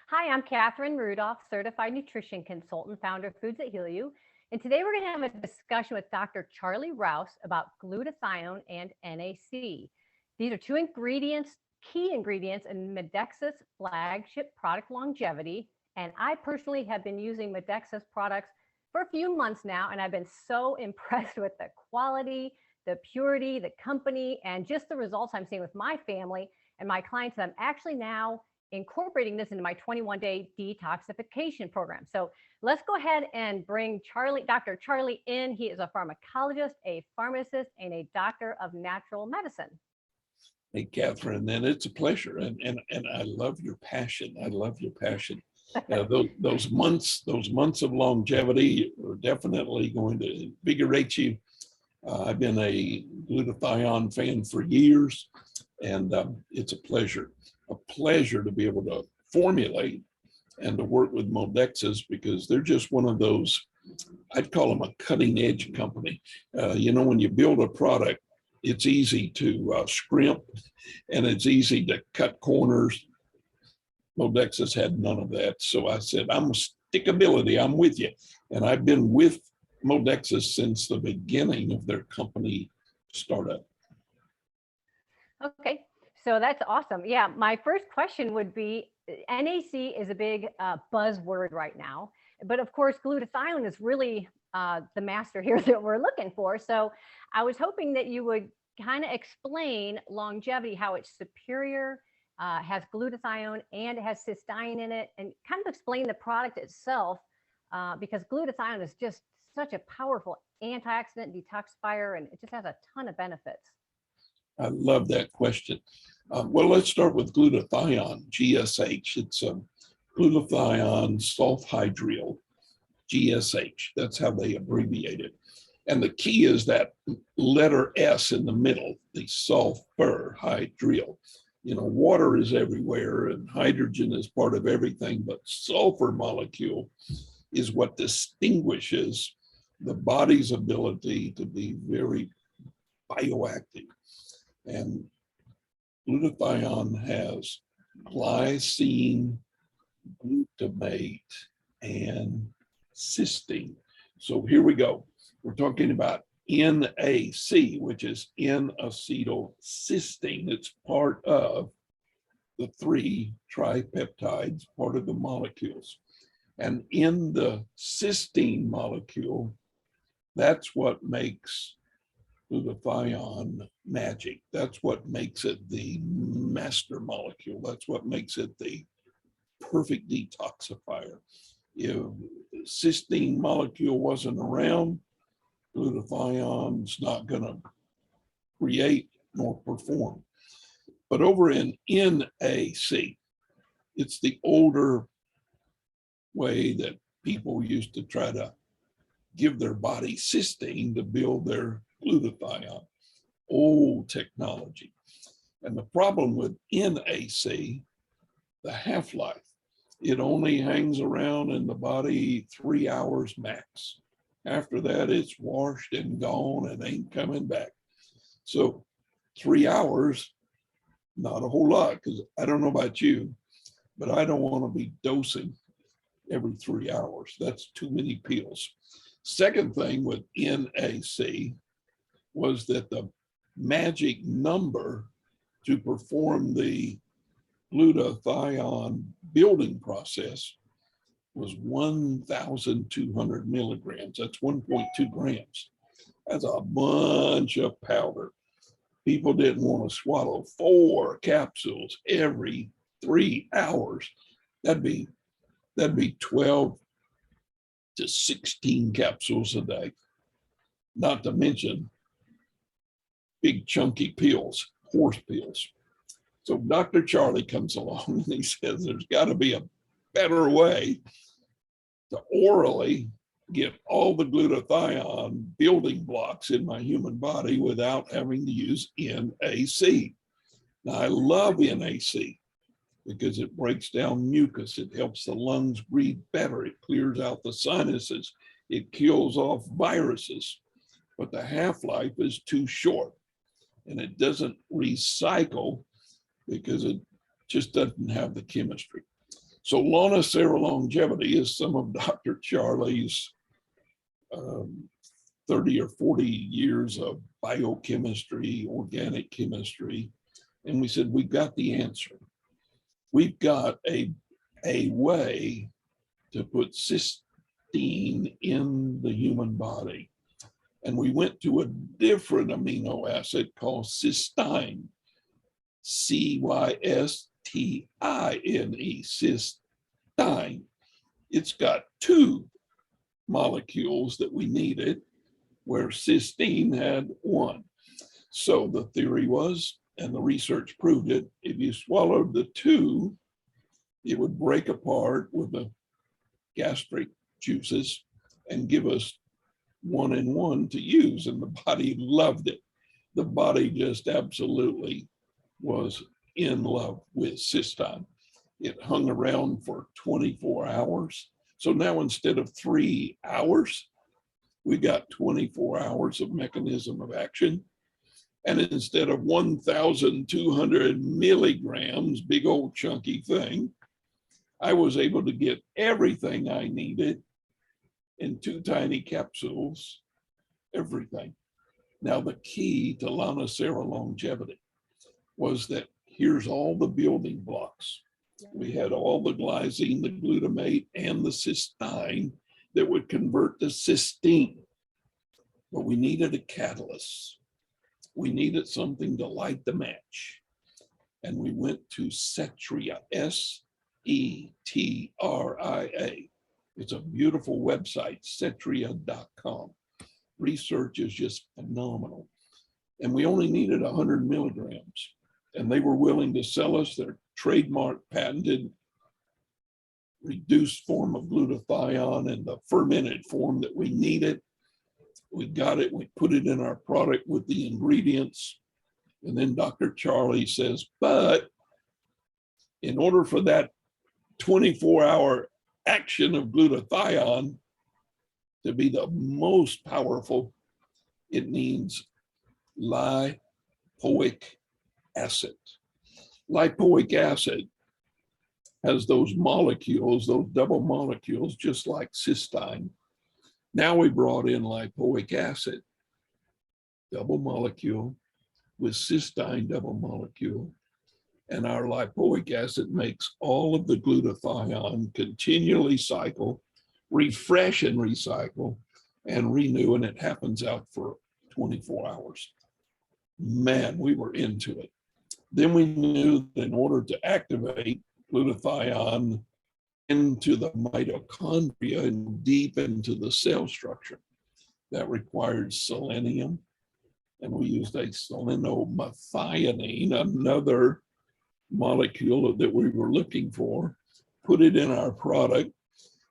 Hi, I'm Catherine Rudolph, certified nutrition consultant, founder of Foods That Heal You. And today we're going to have a discussion with Dr. Charlie Rouse about glutathione and NAC. These are two ingredients, key ingredients in Modexus flagship product longevity. And I personally have been using Modexus products for a few months now, and I've been so impressed with the quality, the purity, the company, and just the results I'm seeing with my family and my clients. I'm actually now incorporating this into my 21-day detoxification program. So let's go ahead and bring Dr. Charlie in. He is a pharmacologist, a pharmacist, and a doctor of natural medicine. Hey, Catherine, and it's a pleasure. And I love your passion. I love your passion. Those months of longevity are definitely going to invigorate you. I've been a glutathione fan for years, and it's a pleasure to be able to formulate and to work with Modexus, because they're just one of those, I'd call them a cutting edge company. When you build a product, it's easy to scrimp and it's easy to cut corners. Modexus had none of that. So I said, I'm a stickability, I'm with you. And I've been with Modexus since the beginning of their company startup. Okay, so that's awesome. Yeah, my first question would be, NAC is a big buzzword right now, but of course, glutathione is really the master here that we're looking for. So I was hoping that you would kind of explain longevity, how it's superior, has glutathione and it has cysteine in it, and kind of explain the product itself, because glutathione is just such a powerful antioxidant detoxifier, and it just has a ton of benefits. I love that question. Well, let's start with glutathione, GSH. It's glutathione sulfhydryl, GSH. That's how they abbreviate it. And the key is that letter S in the middle, the sulfur hydryl. Water is everywhere and hydrogen is part of everything, but sulfur molecule is what distinguishes the body's ability to be very bioactive. And glutathione has glycine, glutamate, and cysteine. So here we go. We're talking about NAC, which is N-acetylcysteine. It's part of the 3 tripeptides, part of the molecules. And in the cysteine molecule, that's what makes glutathione magic. That's what makes it the master molecule. That's what makes it the perfect detoxifier. If the cysteine molecule wasn't around, glutathione's not going to create nor perform. But over in NAC, it's the older way that people used to try to give their body cysteine to build their glutathione. Old technology. And the problem with NAC, the half-life, it only hangs around in the body 3 hours max. After that, it's washed and gone and ain't coming back. So 3 hours, not a whole lot, because I don't know about you, but I don't want to be dosing every 3 hours. That's too many pills. Second thing with NAC was that the magic number to perform the glutathione building process was 1,200 milligrams. That's 1.2 grams. That's a bunch of powder. People didn't want to swallow 4 capsules every 3 hours. That'd be 12 to 16 capsules a day, not to mention big chunky pills, horse pills. So Dr. Charlie comes along and he says there's got to be a better way to orally get all the glutathione building blocks in my human body without having to use NAC. Now, I love NAC because it breaks down mucus. It helps the lungs breathe better. It clears out the sinuses. It kills off viruses. But the half-life is too short, and it doesn't recycle because it just doesn't have the chemistry. So Lana longevity is some of Dr. Charlie's 30 or 40 years of biochemistry, organic chemistry. And we said, we've got the answer. We've got a way to put cysteine in the human body. And we went to a different amino acid called cysteine, C-Y-S-T-I-N-E, cysteine. It's got two molecules that we needed, where cysteine had one. So the theory was, and the research proved it, if you swallowed the two, it would break apart with the gastric juices and give us one and one to use. And the body loved it. The body just absolutely was in love with cysteine. It hung around for 24 hours. So now instead of 3 hours, we got 24 hours of mechanism of action. And instead of 1,200 milligrams, big old chunky thing, I was able to get everything I needed in 2 tiny capsules, everything. Now, the key to Lana longevity was that here's all the building blocks. We had all the glycine, the glutamate, and the cysteine that would convert to cysteine. But we needed a catalyst. We needed something to light the match. And we went to Cetria, S-E-T-R-I-A. It's a beautiful website, cetria.com. Research is just phenomenal. And we only needed 100 milligrams. And they were willing to sell us their trademark patented reduced form of glutathione in the fermented form that we needed. We got it, we put it in our product with the ingredients. And then Dr. Charlie says, but in order for that 24-hour action of glutathione to be the most powerful, it needs lipoic acid. Lipoic acid has those molecules, those double molecules, just like cysteine. Now we brought in lipoic acid, double molecule with cysteine double molecule. And our lipoic acid makes all of the glutathione continually cycle, refresh and recycle, and renew, and it happens out for 24 hours. Man, we were into it. Then we knew that in order to activate glutathione into the mitochondria and deep into the cell structure, that required selenium. And we used a selenomethionine, another molecule that we were looking for, put it in our product,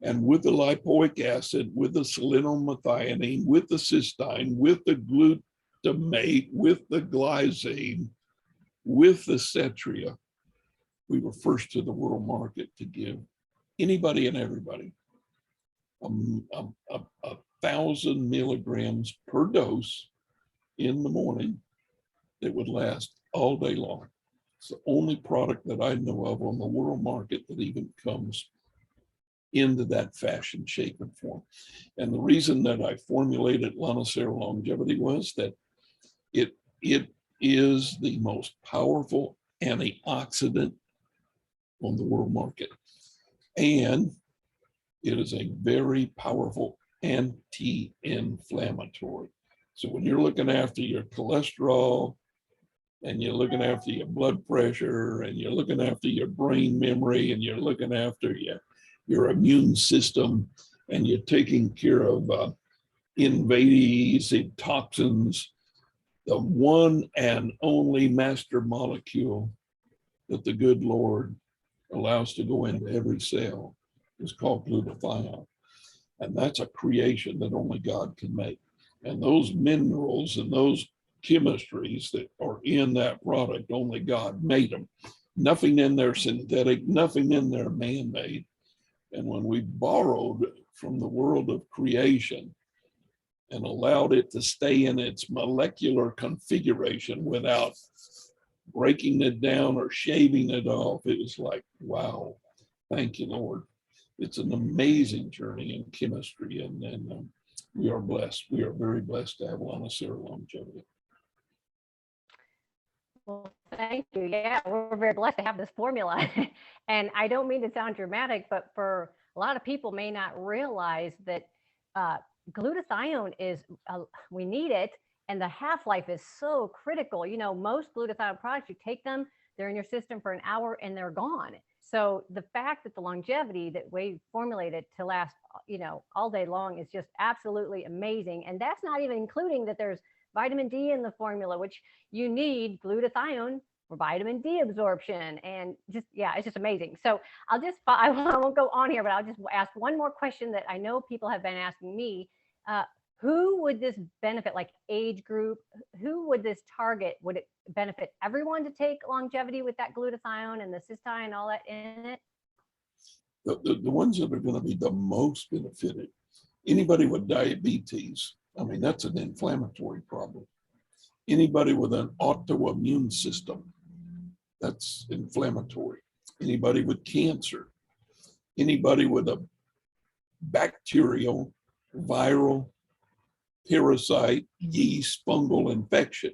and with the lipoic acid, with the selenomethionine, with the cysteine, with the glutamate, with the glycine, with the Cetria, we were first to the world market to give anybody and everybody 1,000 milligrams per dose in the morning that would last all day long. It's the only product that I know of on the world market that even comes into that fashion, shape, and form. And the reason that I formulated Lana longevity was that it is the most powerful antioxidant on the world market. And it is a very powerful anti-inflammatory. So when you're looking after your cholesterol, and you're looking after your blood pressure, and you're looking after your brain memory, and you're looking after your immune system, and you're taking care of invasive toxins, the one and only master molecule that the good Lord allows to go into every cell is called glutathione. And that's a creation that only God can make. And those minerals and those chemistries that are in that product, only God made them. Nothing in there synthetic, nothing in there man-made. And when we borrowed from the world of creation and allowed it to stay in its molecular configuration without breaking it down or shaving it off, it was like, wow. Thank you, Lord. It's an amazing journey in chemistry, and we are blessed. We are very blessed to have Lanocerra longevity. Well, thank you. Yeah, we're very blessed to have this formula. And I don't mean to sound dramatic, but for a lot of people may not realize that glutathione is, we need it. And the half-life is so critical. You know, most glutathione products, you take them, they're in your system for an hour and they're gone. So the fact that the longevity that we formulated to last, you know, all day long is just absolutely amazing. And that's not even including that there's vitamin D in the formula, which you need glutathione for vitamin D absorption. And just, yeah, it's just amazing. So I won't go on here, but I'll just ask one more question that I know people have been asking me. Who would this benefit, like age group? Who would this target? Would it benefit everyone to take longevity with that glutathione and the cysteine and all that in it? The ones that are going to be the most benefited, anybody with diabetes, I mean, that's an inflammatory problem. Anybody with an autoimmune system, that's inflammatory. Anybody with cancer, anybody with a bacterial, viral, parasite, yeast, fungal infection,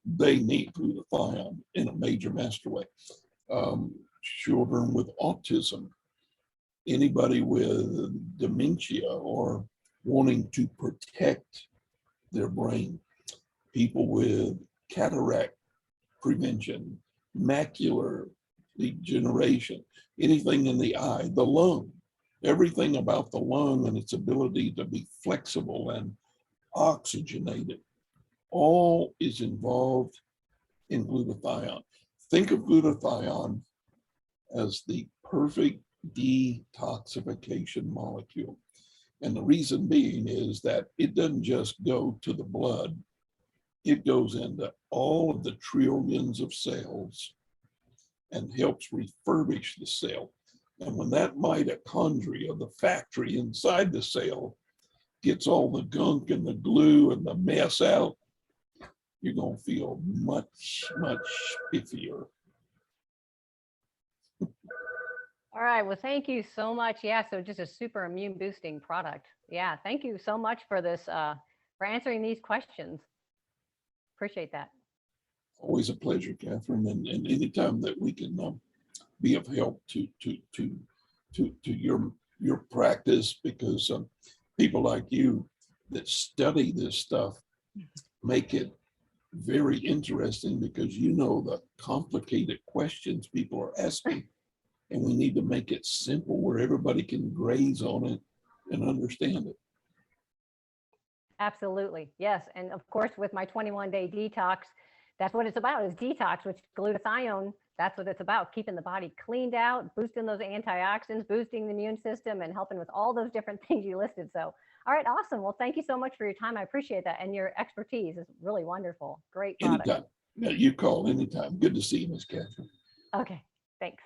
they need glutathione in a major master way. Children with autism, anybody with dementia or wanting to protect their brain, people with cataract prevention, macular degeneration, anything in the eye, the lung, everything about the lung and its ability to be flexible and oxygenated, all is involved in glutathione. Think of glutathione as the perfect detoxification molecule. And the reason being is that it doesn't just go to the blood, it goes into all of the trillions of cells and helps refurbish the cell. And when that mitochondria, the factory inside the cell, gets all the gunk and the glue and the mess out, you're going to feel much, much spiffier. All right. Well, thank you so much. Yeah. So just a super immune boosting product. Yeah. Thank you so much for this, for answering these questions. Appreciate that. Always a pleasure, Catherine. And anytime that we can be of help to your practice, because people like you that study this stuff make it very interesting, because you know the complicated questions people are asking, and we need to make it simple where everybody can graze on it and understand it. Absolutely. Yes. And of course, with my 21-day detox, that's what it's about, is detox, which glutathione, that's what it's about, keeping the body cleaned out, boosting those antioxidants, boosting the immune system, and helping with all those different things you listed. So, all right, awesome. Well, thank you so much for your time. I appreciate that. And your expertise is really wonderful. Great product. Anytime. Yeah, you call anytime. Good to see you, Miss Catherine. Okay, thanks.